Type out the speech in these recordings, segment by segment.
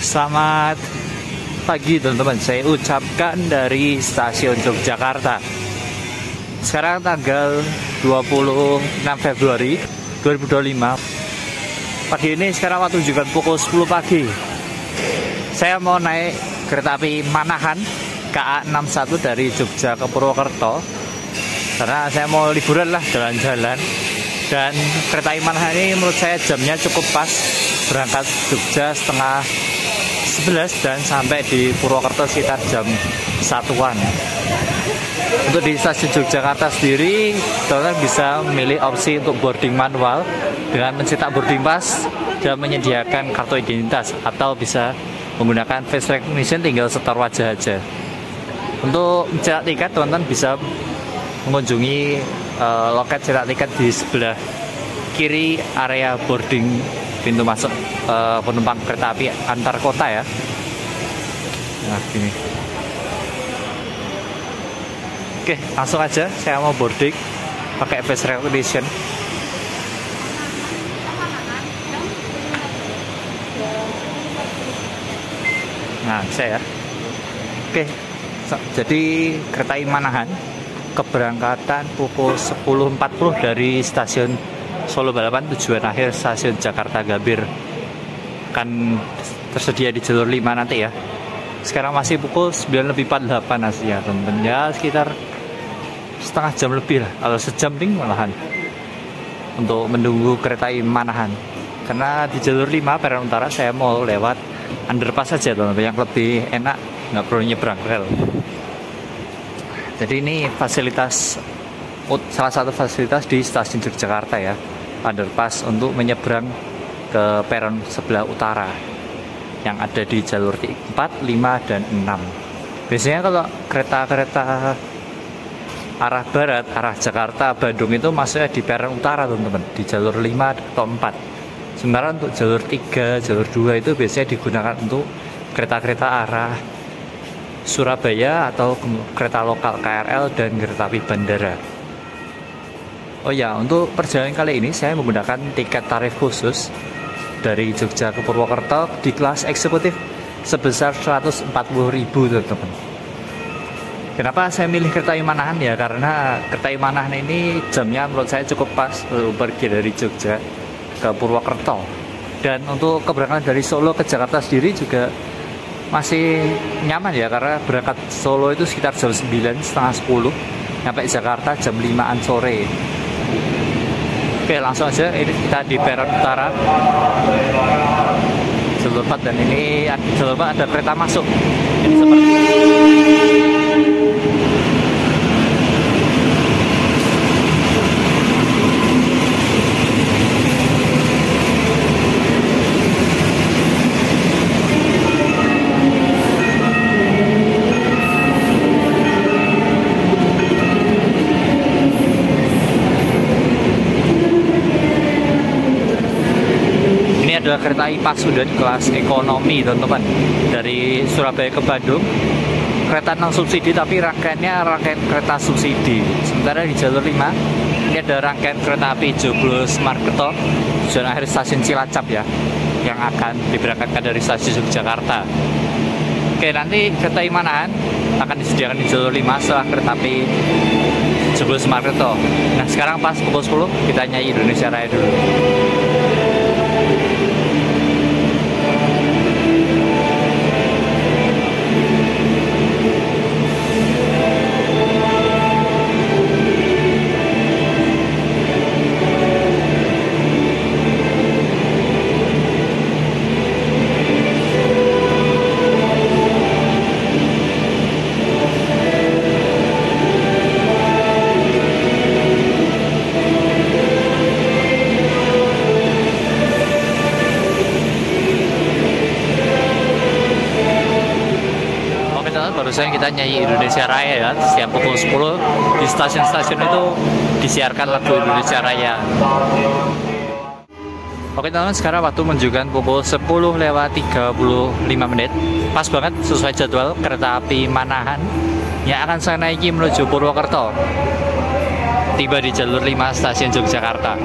Selamat pagi teman-teman, saya ucapkan dari stasiun Yogyakarta. Sekarang tanggal 26 Februari 2025. Pagi ini sekarang waktu juga pukul 10 pagi. Saya mau naik kereta api Manahan KA61 dari Jogja ke Purwokerto, karena saya mau liburan lah, jalan-jalan. Dan kereta api Manahan ini menurut saya jamnya cukup pas, berangkat Jogja setengah 11 dan sampai di Purwokerto sekitar jam 1-an. Untuk di stasiun Yogyakarta sendiri, teman-teman bisa memilih opsi untuk boarding manual dengan mencetak boarding pass dan menyediakan kartu identitas, atau bisa menggunakan face recognition, tinggal setor wajah aja. Untuk mencetak tiket, teman-teman bisa mengunjungi loket cetak tiket di sebelah kiri area boarding pintu masuk penumpang kereta api antar kota ya. Nah, gini. Oke, langsung aja saya mau boarding pakai face recognition. Nah, saya. Oke. Jadi kereta api Manahan keberangkatan pukul 10.40 dari stasiun Solo Balapan, tujuan akhir stasiun Jakarta Gambir. Akan tersedia di jalur 5 nanti ya. Sekarang masih pukul 9.48 aslinya teman-teman. Ya sekitar setengah jam lebih lah, atau sejam nih malahan, untuk menunggu kereta Manahan. Karena di jalur 5 peron utara saya mau lewat underpass saja teman-teman, yang lebih enak, nggak perlu nyebrang rel. Jadi ini fasilitas, salah satu fasilitas di stasiun Yogyakarta ya, underpass untuk menyeberang ke peron sebelah utara yang ada di jalur 4, 5, dan 6. Biasanya kalau kereta-kereta arah barat, arah Jakarta, Bandung itu masuknya di peron utara teman-teman, di jalur 5 atau 4. Sementara untuk jalur 3, jalur 2 itu biasanya digunakan untuk kereta-kereta arah Surabaya atau kereta lokal KRL dan kereta api bandara. Oh ya, untuk perjalanan kali ini saya menggunakan tiket tarif khusus dari Jogja ke Purwokerto di kelas eksekutif sebesar 140.000 teman-teman. Kenapa saya milih kereta api Manahan ya? Karena kereta api Manahan ini jamnya menurut saya cukup pas untuk pergi dari Jogja ke Purwokerto. Dan untuk keberangkatan dari Solo ke Jakarta sendiri juga masih nyaman ya, karena berangkat Solo itu sekitar jam 9, setengah 10, sampai Jakarta jam 5-an sore. Oke, langsung aja, ini kita di peron utara jalur 4, dan ini jalur 4 ada kereta masuk. Ini seperti adalah kereta api Pasundan kelas ekonomi teman-teman, dari Surabaya ke Bandung. Kereta non subsidi tapi rangkaiannya rangkaian kereta subsidi. Sementara di jalur 5 ini ada rangkaian kereta api Joglo Smarketo, tujuan akhir stasiun Cilacap ya, yang akan diberangkatkan dari stasiun Yogyakarta. Oke, nanti kereta api Manahan akan disediakan di jalur 5 setelah kereta api Joglo Smarketo. Nah, sekarang pas pukul 10 kita nyanyi Indonesia Raya dulu. Barusan kita nyanyi Indonesia Raya ya, setiap pukul 10 di stasiun-stasiun itu disiarkan lagu Indonesia Raya. Oke teman-teman, sekarang waktu menunjukkan pukul 10:35. Pas banget sesuai jadwal kereta api Manahan yang akan saya naiki menuju Purwokerto. Tiba di jalur 5 stasiun Yogyakarta.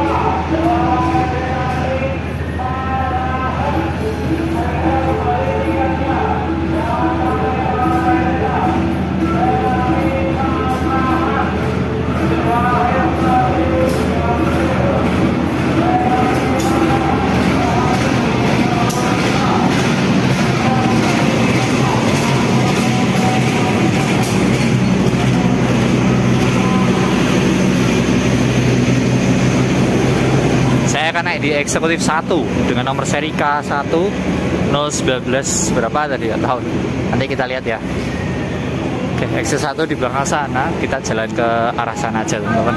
Saya akan naik di eksekutif 1 dengan nomor seri K1 019 berapa tadi ya tahun. Nanti kita lihat ya. Oke, exit 1 di belakang sana, kita jalan ke arah sana aja teman-teman.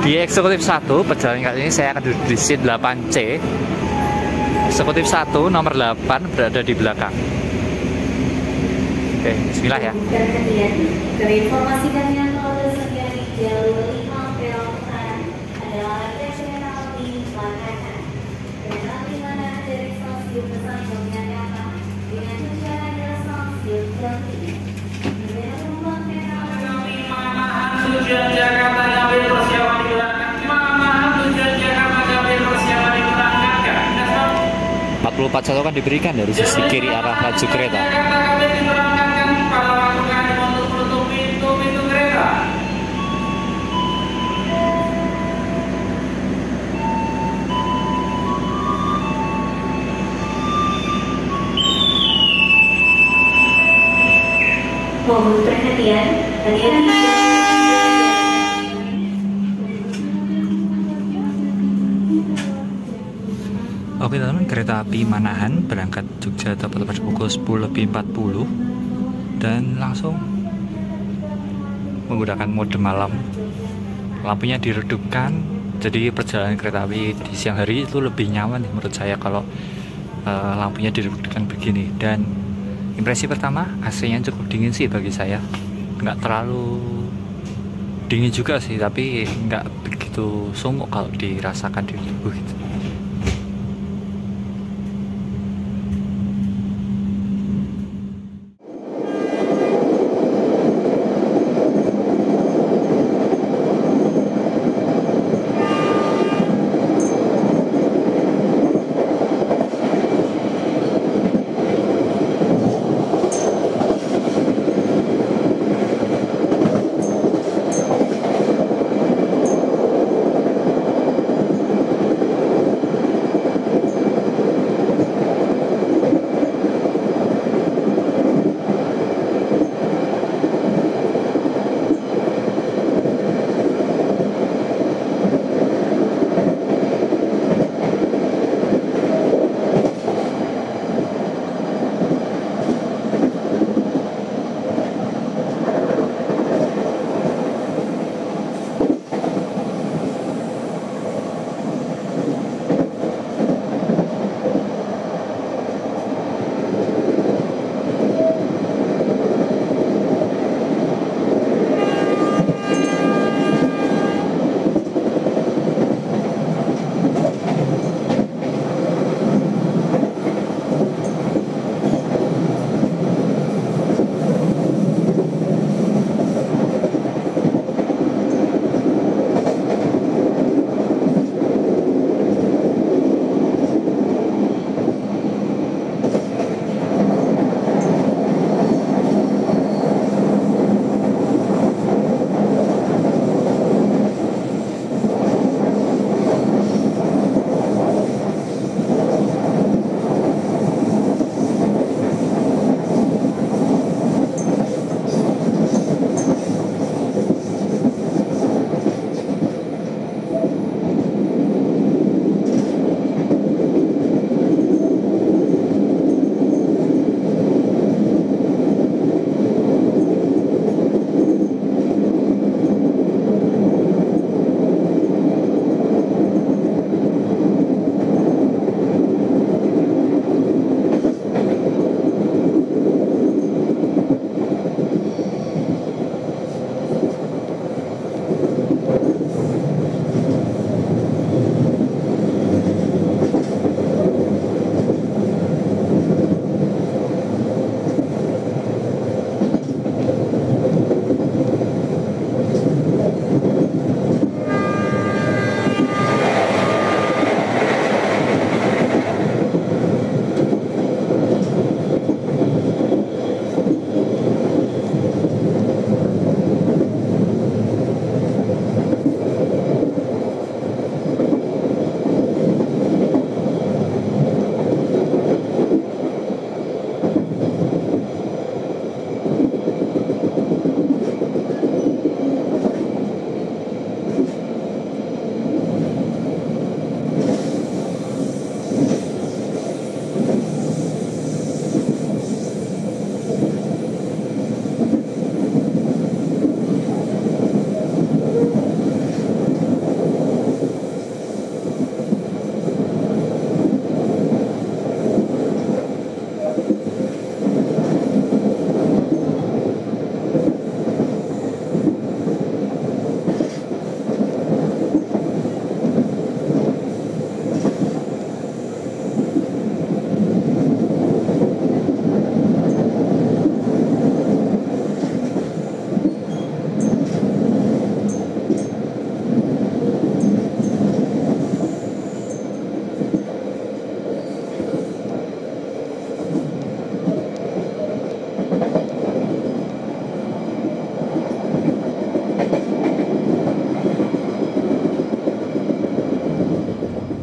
Di eksekutif 1 perjalanan kali ini saya akan duduk di seat 8C. Eksekutif 1 nomor 8 berada di belakang. Oke, bismillah ya. Terinformasikannya kalau tersedia di jalur 5 peron kanan adalah kereta api Makanan. Kereta api mana dari stasiun Pesantren Jakarta dengan tujuan adalah stasiun Jambi. Dengan penumpang kereta api tujuan Jakarta Jambi persiapan diberangkatkan. Tujuan Jakarta Jambi persiapan diberangkatkan. 441 kan diberikan dari sisi kiri arah laju kereta. Mohon perhatian, hati-hati. Oke teman-teman, kereta api Manahan berangkat Jogja tepat pada pukul 10.40 dan langsung menggunakan mode malam. Lampunya diredupkan, jadi perjalanan kereta api di siang hari itu lebih nyaman menurut saya kalau lampunya diredupkan begini. Dan impresi pertama, AC-nya cukup dingin sih bagi saya, nggak terlalu dingin juga sih, tapi nggak begitu sumuk kalau dirasakan di tubuh gitu.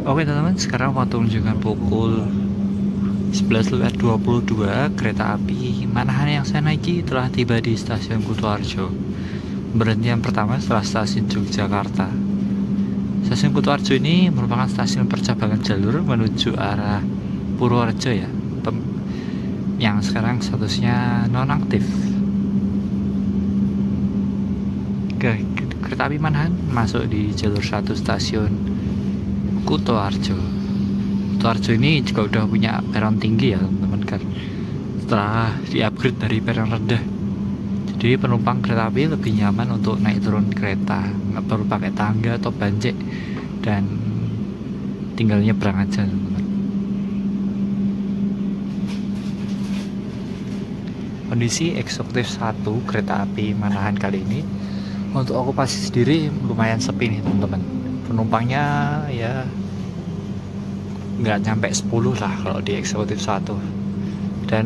Oke teman-teman, sekarang waktu menunjukkan pukul 11.22. Kereta api Manahan yang saya naiki telah tiba di stasiun Kutoarjo. Berhentian pertama setelah stasiun Yogyakarta. Stasiun Kutoarjo ini merupakan stasiun percabangan jalur menuju arah Purworejo ya, yang sekarang statusnya nonaktif. Kereta api Manahan masuk di jalur 1 stasiun Kutoarjo. Kutoarjo ini juga udah punya peron tinggi ya teman-teman, kan setelah di-upgrade dari peron rendah. Jadi penumpang kereta api lebih nyaman untuk naik turun kereta, nggak perlu pakai tangga atau banjek, dan tinggal nyebrang aja teman-teman. Kondisi eksekutif 1 kereta api Manahan kali ini untuk okupasi sendiri lumayan sepi nih teman-teman. Penumpangnya ya nggak nyampe 10 lah kalau di eksekutif 1. Dan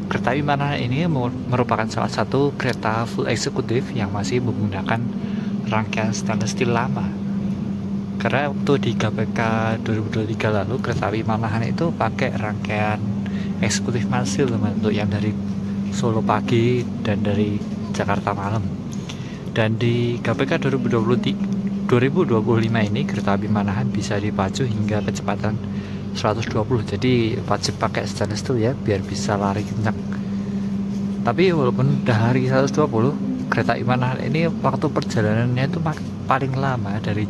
kereta api Manahan ini merupakan salah satu kereta full eksekutif yang masih menggunakan rangkaian stainless steel lama. Karena waktu di KPK 2023 lalu kereta api Manahan itu pakai rangkaian eksekutif masil teman, untuk yang dari Solo pagi dan dari Jakarta malam. Dan di KPK 2025 ini kereta api Manahan bisa dipacu hingga kecepatan 120, jadi wajib pakai stainless steel ya biar bisa lari kencang. Tapi walaupun udah hari 120, kereta api Manahan ini waktu perjalanannya itu paling lama dari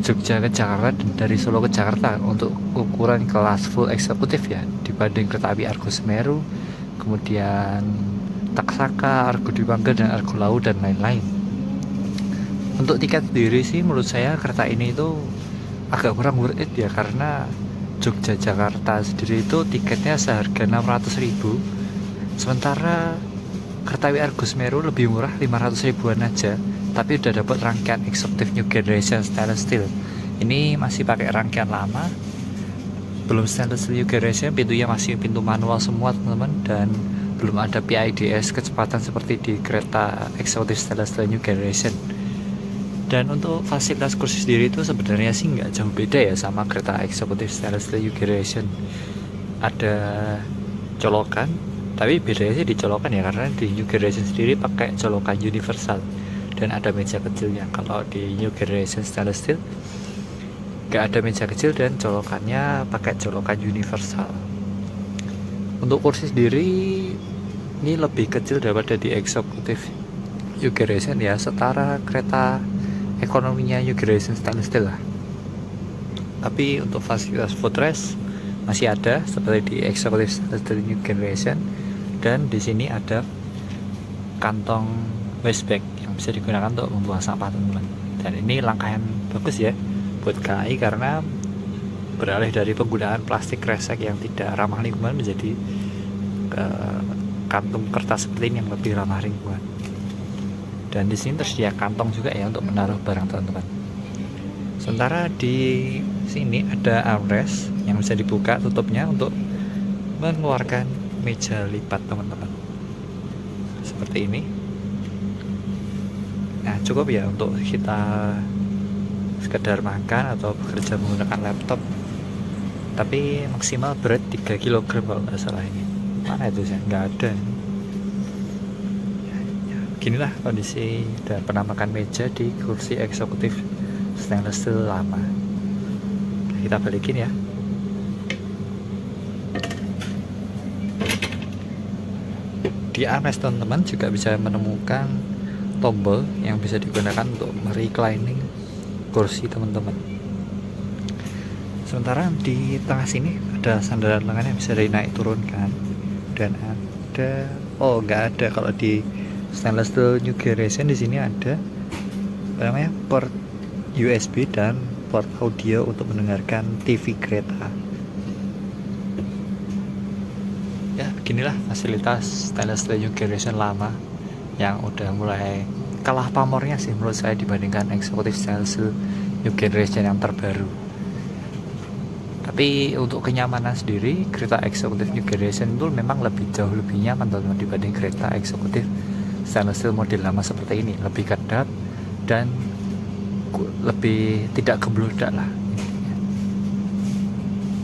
Jogja ke Jakarta dan dari Solo ke Jakarta untuk ukuran kelas full eksekutif ya, dibanding kereta api Argo Semeru, kemudian Taksaka, Argo Dwi Pangga, dan Argo Lau dan lain-lain. Untuk tiket sendiri sih menurut saya kereta ini itu agak kurang worth it ya, karena Jogja Jakarta sendiri itu tiketnya seharga 600.000, sementara kereta api Argo Semeru lebih murah 500 ribuan aja, tapi udah dapat rangkaian eksekutif New Generation stainless steel. Ini masih pakai rangkaian lama, belum stainless steel New Generation, pintunya masih pintu manual semua teman-teman, dan belum ada PIDS kecepatan seperti di kereta eksekutif stainless steel New Generation. Dan untuk fasilitas kursi sendiri itu sebenarnya sih nggak jauh beda ya sama kereta eksekutif stainless steel New Generation. Ada colokan, tapi bedanya sih di colokan ya, karena di New Generation sendiri pakai colokan universal dan ada meja kecilnya. Kalau di New Generation stainless steel nggak ada meja kecil dan colokannya pakai colokan universal. Untuk kursi sendiri ini lebih kecil daripada di eksekutif New Generation ya, setara kereta ekonominya New Generation stainless steel lah. Tapi untuk fasilitas footrest masih ada seperti di eksekutif stainless steel New Generation, dan di sini ada kantong waste bag yang bisa digunakan untuk membuang sampah teman-teman. Dan ini langkah yang bagus ya buat KAI, karena beralih dari penggunaan plastik kresek yang tidak ramah lingkungan menjadi kantung kertas seperti ini yang lebih ramah lingkungan. Dan di sini tersedia kantong juga ya untuk menaruh barang teman-teman. Sementara di sini ada armrest yang bisa dibuka tutupnya untuk mengeluarkan meja lipat teman-teman, seperti ini. Nah cukup ya untuk kita sekedar makan atau bekerja menggunakan laptop. Tapi maksimal berat 3 kg kalau nggak salah ini. Mana itu sih? Nggak ada. Beginilah kondisi dan penampakan meja di kursi eksekutif stainless steel lama. Kita balikin ya. Di armrest teman-teman juga bisa menemukan tombol yang bisa digunakan untuk reclining kursi teman-teman. Sementara di tengah sini ada sandaran lengan yang bisa dinaik turunkan, dan ada nggak ada kalau di stainless steel New Generation. Di sini ada namanya port USB dan port audio untuk mendengarkan TV kereta. Ya beginilah fasilitas stainless steel New Generation lama yang udah mulai kalah pamornya sih menurut saya dibandingkan eksekutif stainless steel New Generation yang terbaru. Tapi untuk kenyamanan sendiri, kereta eksekutif New Generation itu memang jauh lebih nyaman teman-teman dibanding kereta eksekutif stainless steel model lama seperti ini. Lebih kedap dan lebih tidak geblodak lah.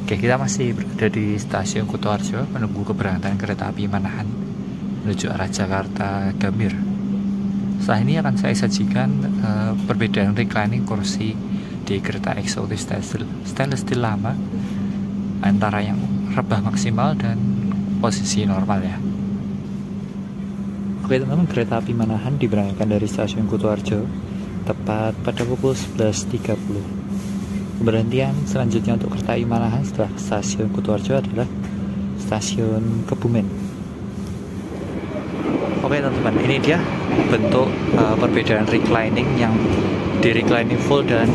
Oke, kita masih berada di stasiun Kutoarjo menunggu keberangkatan kereta api Manahan menuju arah Jakarta Gambir. Setelah ini akan saya sajikan perbedaan reclining kursi di kereta eksekutif stainless steel lama antara yang rebah maksimal dan posisi normal ya. Oke teman-teman, kereta api Manahan diberangkatkan dari stasiun Kutoarjo tepat pada pukul 11.30. Keberhentian selanjutnya untuk kereta api Manahan setelah stasiun Kutoarjo adalah stasiun Kebumen. Oke teman-teman, ini dia bentuk perbedaan reclining yang di reclining full dan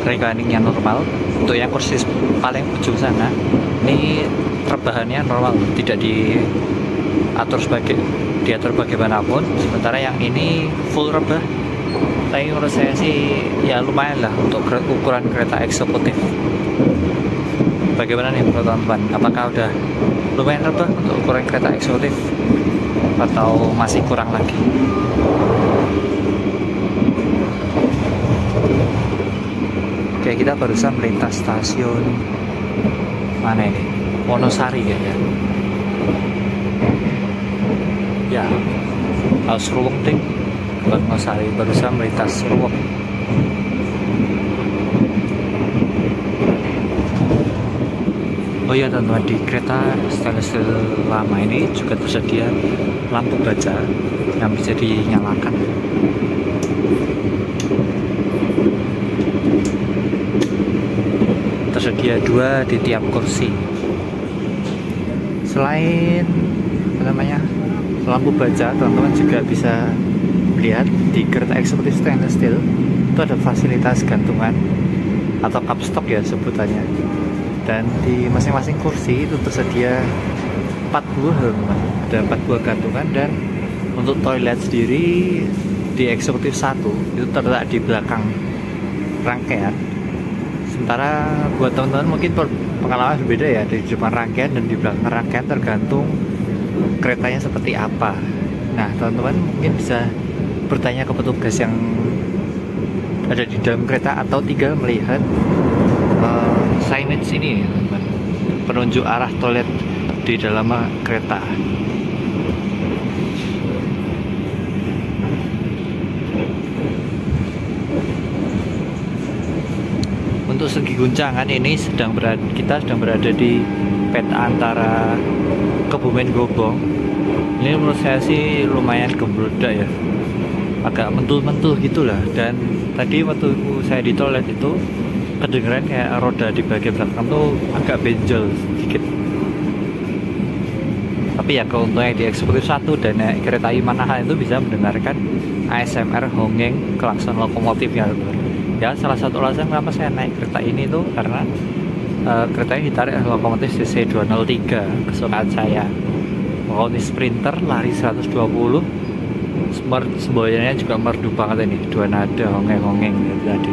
reclining yang normal. Untuk yang kursi paling ujung sana ini rebahannya normal, tidak diatur bagaimanapun, sementara yang ini full rebah. Tapi menurut saya sih ya lumayan lah untuk ukuran kereta eksekutif. Bagaimana nih menurut teman-teman? Apakah udah lumayan rebah untuk ukuran kereta eksekutif atau masih kurang lagi? Oke, kita barusan melintas stasiun mana ini? Wonosari kayaknya. Ya, Ruweng Ting, Wonosari, barusan melintas Ruweng. Oh iya teman-teman, di kereta stainless steel lama ini juga tersedia lampu baja yang bisa dinyalakan. Tersedia 2 di tiap kursi. Selain lampu baja, teman-teman juga bisa melihat di kereta eksekutif stainless steel itu ada fasilitas gantungan atau cup stock ya sebutannya. Dan di masing-masing kursi itu tersedia 4 buah teman-teman. Ada 4 buah gantungan, dan untuk toilet sendiri di eksekutif 1 itu terletak di belakang rangkaian. Sementara buat teman-teman mungkin pengalaman berbeda ya, di depan rangkaian dan di belakang rangkaian tergantung keretanya seperti apa. Nah teman-teman mungkin bisa bertanya ke petugas yang ada di dalam kereta atau tinggal melihat signage ini, teman-teman, penunjuk arah toilet di dalam kereta. Untuk segi guncangan ini kita sedang berada di peta antara Kebumen Gobong. Ini menurut saya sih lumayan gemblodak ya, agak mentul-mentul gitulah. Dan tadi waktu saya di toilet itu kedengeran kayak roda di bagian belakang tuh agak benjol sedikit. Tapi ya keuntungannya di eksekutif 1 dan kereta api Manahan itu bisa mendengarkan ASMR hongeng klakson lokomotifnya. Ya, salah satu alasan kenapa saya naik kereta ini tuh karena kereta ini ditarik oleh lokomotif CC 203 kesukaan saya. Lokomotif Sprinter lari 120, semboyannya juga merdu banget ini, 2 nada hongeng-hongeng gitu tadi.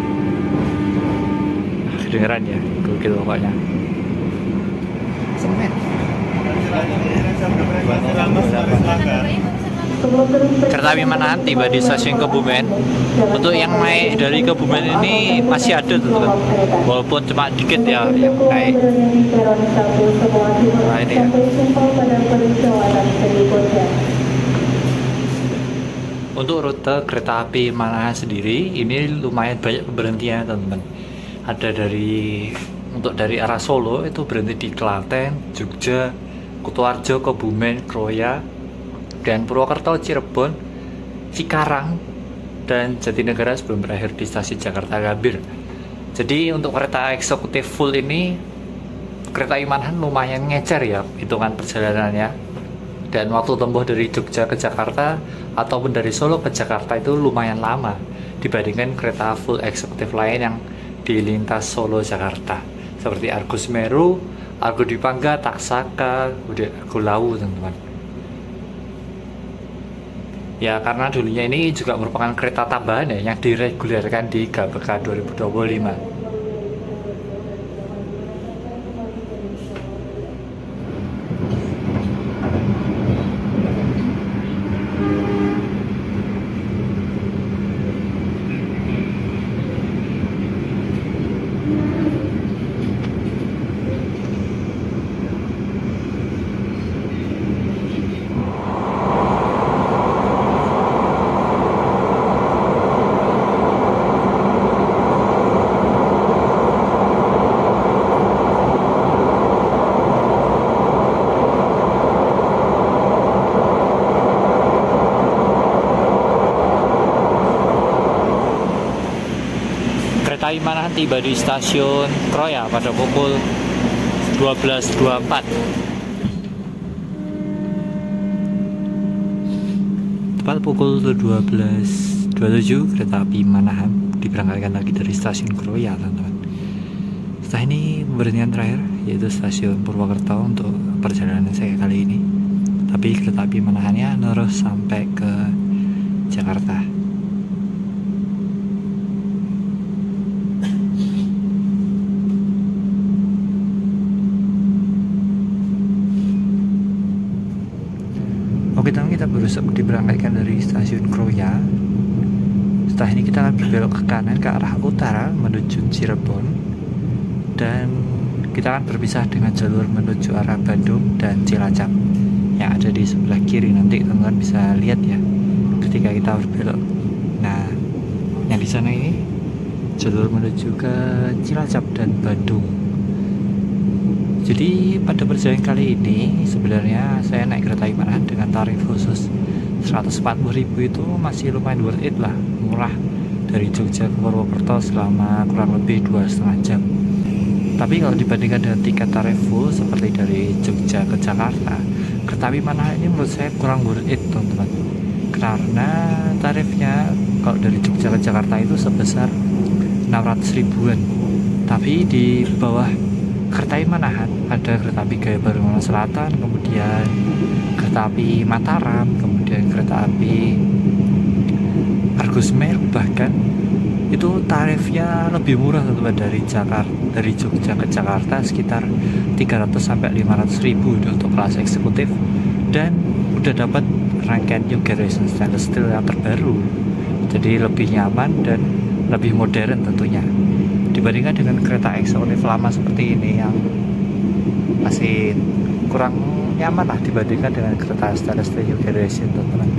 Kedengeran ya, gokil pokoknya. Semen. Kereta api Manahan tiba di stasiun Kebumen. Untuk yang naik dari Kebumen ini masih ada tuh, walaupun cuma dikit ya yang naik. Nah ini ya. Untuk rute kereta api Manahan sendiri ini lumayan banyak pemberhentian teman-teman. Ada dari arah Solo itu berhenti di Klaten, Jogja, Kutoarjo, Kebumen, Kroya, dan Purwokerto, Cirebon, Cikarang, dan Jatinegara sebelum berakhir di stasiun Jakarta Gambir. Jadi untuk kereta eksekutif full ini kereta api Manahan lumayan ngecer ya hitungan perjalanannya, dan waktu tempuh dari Jogja ke Jakarta ataupun dari Solo ke Jakarta itu lumayan lama dibandingkan kereta full eksekutif lain yang di lintas Solo Jakarta seperti Argo Semeru, Argo Dwi Pangga, Taksaka, Argo Lawu teman-teman. Ya karena dulunya ini juga merupakan kereta tambahan ya yang diregulerkan di GBK 2025. Kereta api Manahan tiba di stasiun Kroya pada pukul 12.24. Tepat pukul 12.27 kereta api Manahan diberangkatkan lagi dari stasiun Kroya, teman-teman. Setelah ini pemberhentian terakhir yaitu stasiun Purwokerto untuk perjalanan saya kali ini. Tapi kereta api Manahannya terus sampai ke Jakarta. Oke teman, kita berusaha diberangkatkan dari stasiun Kroya. Setelah ini kita akan berbelok ke kanan ke arah utara menuju Cirebon, dan kita akan berpisah dengan jalur menuju arah Bandung dan Cilacap yang ada di sebelah kiri. Nanti teman-teman bisa lihat ya ketika kita berbelok. Nah, yang di sana ini jalur menuju ke Cilacap dan Bandung. Jadi pada perjalanan kali ini sebenarnya saya naik kereta api Manahan dengan tarif khusus 140.000 itu masih lumayan worth it lah, murah, dari Jogja ke Purwokerto selama kurang lebih 2,5 jam. Tapi kalau dibandingkan dengan tiket tarif full seperti dari Jogja ke Jakarta, kereta api Manahan ini menurut saya kurang worth it, teman-teman. Karena tarifnya kalau dari Jogja ke Jakarta itu sebesar 600 ribuan. Tapi di bawah kereta api Manahan ada kereta api Gaya Baru Selatan, kemudian kereta api Mataram, kemudian kereta api Argo Semeru, bahkan itu tarifnya lebih murah, teman-teman, dari Jogja ke Jakarta sekitar 300 sampai 500 ribu untuk kelas eksekutif, dan udah dapat rangkaian new generation stainless steel yang terbaru, jadi lebih nyaman dan lebih modern tentunya dibandingkan dengan kereta eksekutif lama seperti ini yang masih kurang nyaman lah dibandingkan dengan kereta stainless steel new generation, teman-teman.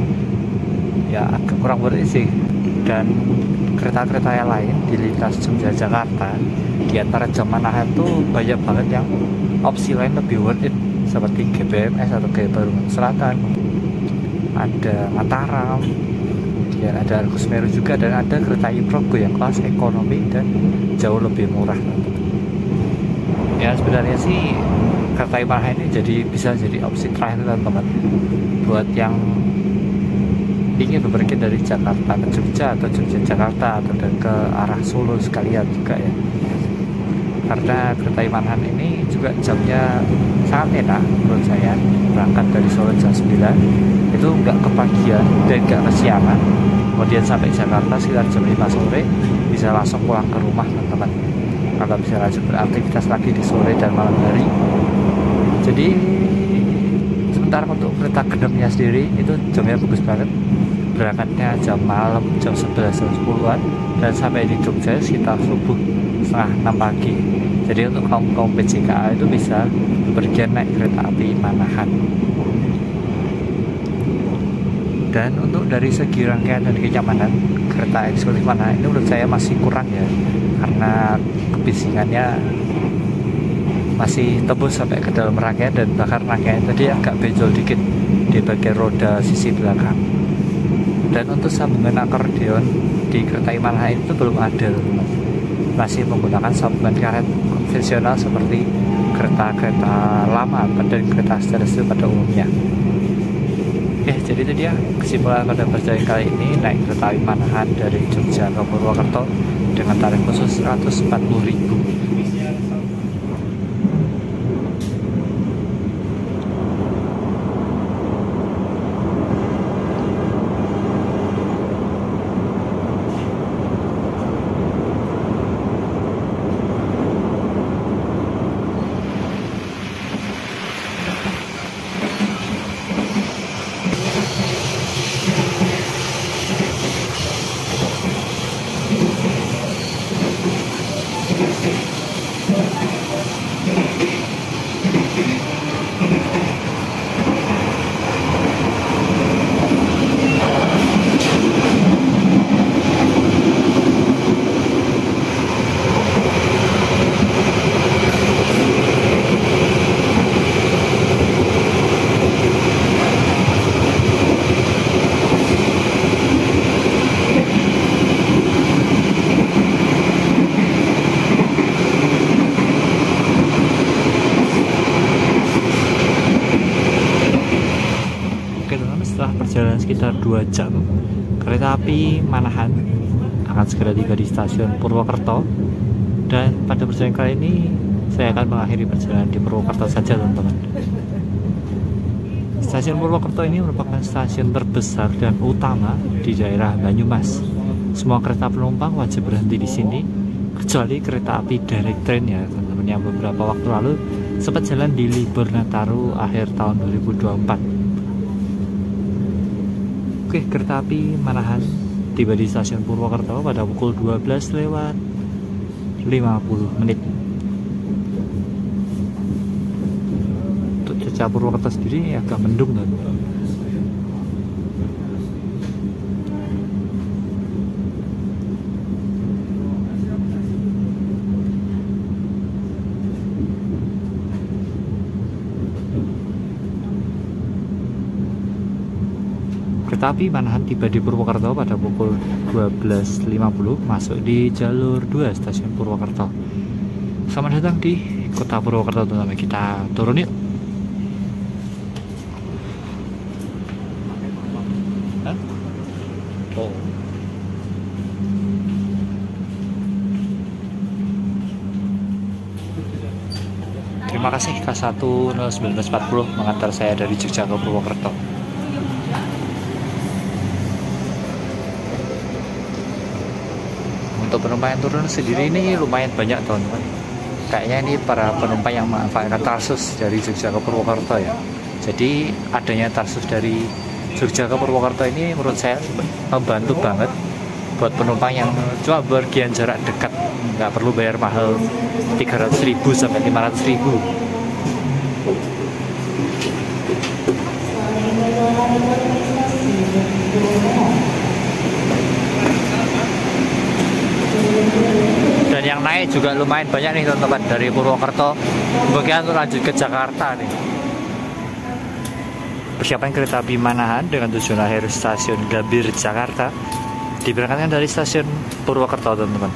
Ya agak kurang worth it sih. Dan kereta-kereta yang lain di lintas Jogja Jakarta di antara jam Manahan tuh banyak banget yang opsi lain lebih worth it, seperti GBMS atau Gaya Baru Selatan, ada Mataram, kemudian ada Argo Semeru juga, dan ada kereta Progo yang kelas ekonomi dan jauh lebih murah. Ya sebenarnya sih kereta Manahan ini bisa jadi opsi terakhir, teman-teman, buat yang ingin berpergian dari Jakarta ke Jogja atau Jogja Jakarta atau dan ke arah Solo sekalian juga ya. Karena kereta Manahan ini juga jamnya sangat enak menurut saya. Berangkat dari Solo jam 9 itu nggak kepagian dan nggak kesiangan, kemudian sampai Jakarta sekitar jam 5 sore bisa langsung pulang ke rumah, teman-teman, atau bisa lanjut beraktivitas lagi di sore dan malam hari. Jadi sementara untuk kereta Gendemnya sendiri itu jamnya bagus banget, berangkatnya jam malam jam 11 jam 10-an dan sampai di Jogja sekitar subuh setengah 6 pagi. Jadi untuk kaum PJKA itu bisa bepergian naik kereta api Manahan. Dan untuk dari segi rangkaian dan kenyamanan, kereta eksekutif Manahan ini menurut saya masih kurang ya, karena kebisingannya masih tembus sampai ke dalam rangkaian, dan bahkan rangkaian tadi agak benjol dikit di bagian roda sisi belakang. Dan untuk sambungan akordeon di kereta Manahan itu belum ada, masih menggunakan sambungan karet konvensional seperti kereta-kereta lama dan kereta stainless steel pada umumnya. Jadi itu dia kesimpulan pada perjalanan kali ini naik kereta api Manahan dari Jogja ke Purwokerto dengan tarif khusus 140.000. perjalanan sekitar 2 jam. Kereta api Manahan akan segera tiba di stasiun Purwokerto. Dan pada perjalanan kali ini saya akan mengakhiri perjalanan di Purwokerto saja, teman-teman. Stasiun Purwokerto ini merupakan stasiun terbesar dan utama di daerah Banyumas. Semua kereta penumpang wajib berhenti di sini, kecuali kereta api direct train ya, teman-teman, yang beberapa waktu lalu sempat jalan di libur Nataru akhir tahun 2024. Oke, kereta api Manahan tiba di stasiun Purwokerto pada pukul 12:50. Untuk cuaca Purwokerto sendiri agak mendung, teman-teman. Kereta api Manahan tiba di Purwokerto pada pukul 12:50, masuk di jalur 2 stasiun Purwokerto. Selamat datang di kota Purwokerto, teman-teman. Kita turun yuk. Oh. Terima kasih K1 01940 mengantar saya dari Jogja ke Purwokerto. Untuk penumpang yang turun sendiri ini lumayan banyak, teman-teman. Kayaknya ini para penumpang yang memanfaatkan Tarsus dari Jogja ke Purwokerto ya. Jadi adanya Tarsus dari Jogja ke Purwokerto ini menurut saya membantu banget buat penumpang yang cuma berpergian jarak dekat, nggak perlu bayar mahal 300.000 sampai 500.000. Dan yang naik juga lumayan banyak nih, teman-teman, dari Purwokerto kemudian untuk lanjut ke Jakarta nih. Persiapan kereta api Manahan dengan tujuan akhir stasiun Gambir, Jakarta diberangkatkan dari stasiun Purwokerto, teman-teman.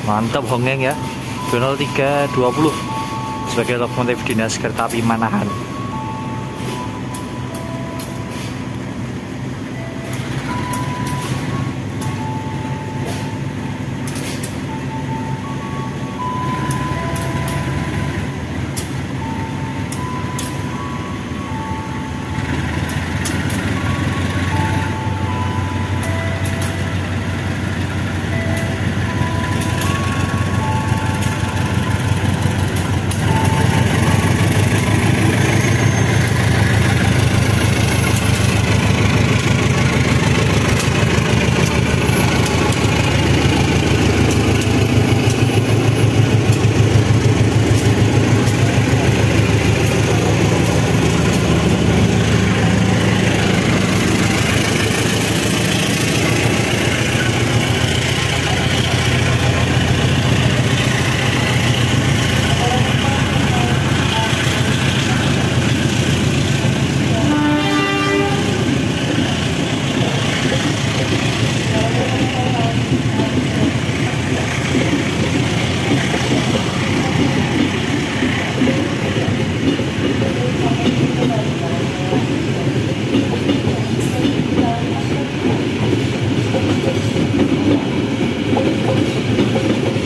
Mantap hongeng ya, 0320 sebagai lokomotif dinas kereta api Manahan.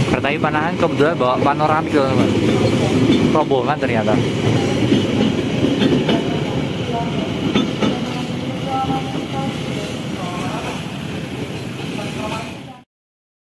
Kereta api Manahan kebetulan bawa panoramik, teman-teman. Rombongan ternyata.